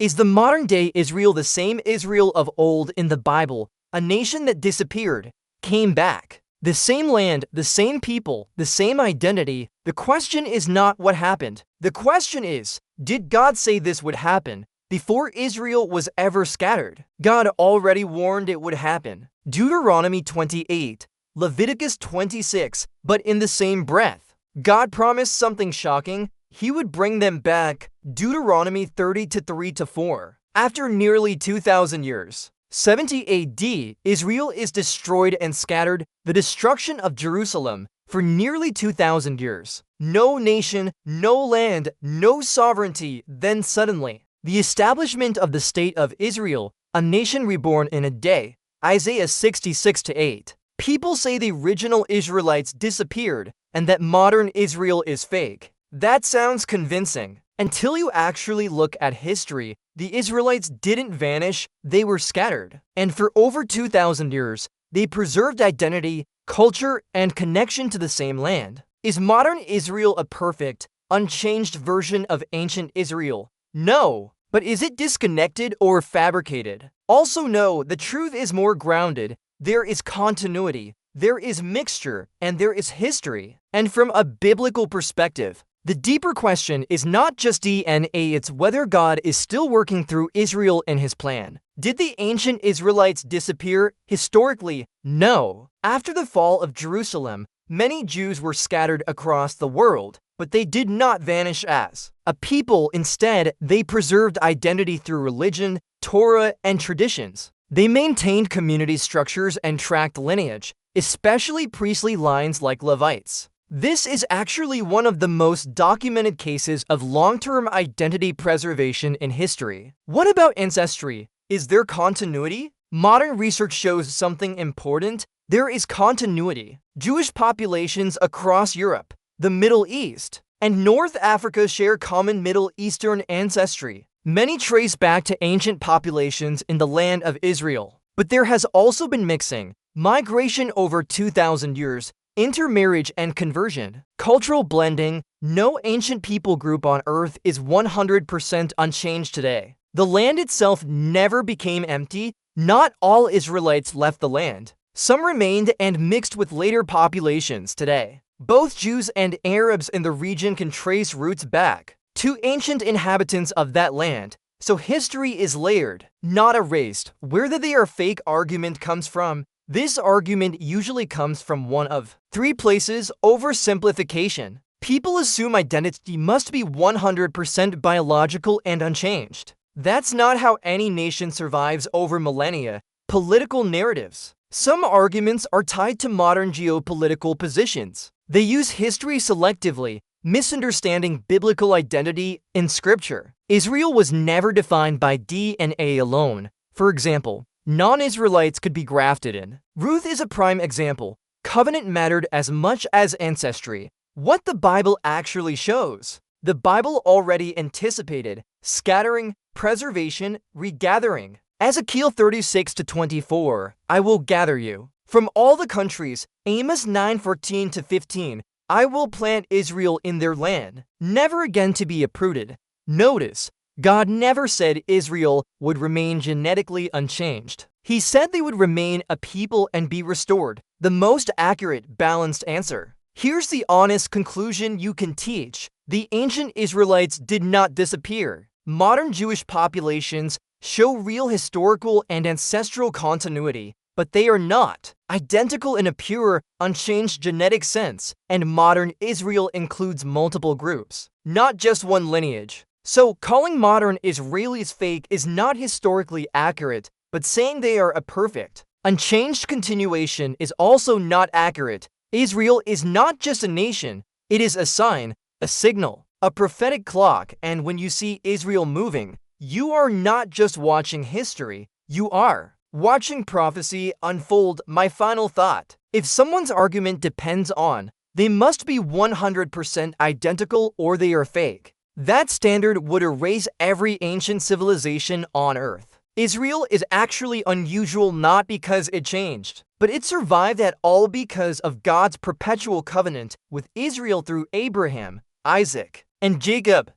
Is the modern-day Israel the same Israel of old in the Bible, a nation that disappeared, came back? The same land, the same people, the same identity. The question is not what happened. The question is, did God say this would happen before Israel was ever scattered? God already warned it would happen. Deuteronomy 28, Leviticus 26, but in the same breath, God promised something shocking. He would bring them back. Deuteronomy 30:3-4. After nearly 2,000 years, 70 AD, Israel is destroyed and scattered. The destruction of Jerusalem for nearly 2,000 years. No nation, no land, no sovereignty. Then suddenly, the establishment of the state of Israel, a nation reborn in a day. Isaiah 66:8. People say the original Israelites disappeared and that modern Israel is fake. That sounds convincing. Until you actually look at history, the Israelites didn't vanish, they were scattered. And for over 2,000 years, they preserved identity, culture, and connection to the same land. Is modern Israel a perfect, unchanged version of ancient Israel? No. But is it disconnected or fabricated? Also no, the truth is more grounded. There is continuity, there is mixture, and there is history. And from a biblical perspective, the deeper question is not just DNA, it's whether God is still working through Israel in his plan. Did the ancient Israelites disappear? Historically, no. After the fall of Jerusalem, many Jews were scattered across the world, but they did not vanish as a people. Instead, they preserved identity through religion, Torah, and traditions. They maintained community structures and tracked lineage, especially priestly lines like Levites. This is actually one of the most documented cases of long-term identity preservation in history. What about ancestry? Is there continuity? Modern research shows something important. There is continuity. Jewish populations across Europe, the Middle East, and North Africa share common Middle Eastern ancestry. Many trace back to ancient populations in the land of Israel. But there has also been mixing, migration over 2,000 years, intermarriage and conversion, cultural blending. No ancient people group on Earth is 100% unchanged today. The land itself never became empty. Not all Israelites left the land. Some remained and mixed with later populations today. Both Jews and Arabs in the region can trace roots back to ancient inhabitants of that land. So history is layered, not erased. Where the they are fake argument comes from. This argument usually comes from one of three places: oversimplification. People assume identity must be 100% biological and unchanged. That's not how any nation survives over millennia. Political narratives. Some arguments are tied to modern geopolitical positions. They use history selectively, misunderstanding biblical identity in scripture. Israel was never defined by DNA alone. For example, non-Israelites could be grafted in. Ruth is a prime example. Covenant mattered as much as ancestry. What the Bible actually shows. The Bible already anticipated scattering, preservation, regathering. Ezekiel 36:24, I will gather you from all the countries. Amos 9:14-15, I will plant Israel in their land, never again to be uprooted. Notice, God never said Israel would remain genetically unchanged. He said they would remain a people and be restored. The most accurate, balanced answer. Here's the honest conclusion you can teach. The ancient Israelites did not disappear. Modern Jewish populations show real historical and ancestral continuity, but they are not identical in a pure, unchanged genetic sense. And modern Israel includes multiple groups, not just one lineage. So, calling modern Israelis fake is not historically accurate, but saying they are a perfect, unchanged continuation is also not accurate. Israel is not just a nation, it is a sign, a signal, a prophetic clock, and when you see Israel moving, you are not just watching history, you are watching prophecy unfold. My final thought: if someone's argument depends on they must be 100% identical or they are fake, that standard would erase every ancient civilization on Earth. Israel is actually unusual not because it changed, but it survived at all because of God's perpetual covenant with Israel through Abraham, Isaac, and Jacob.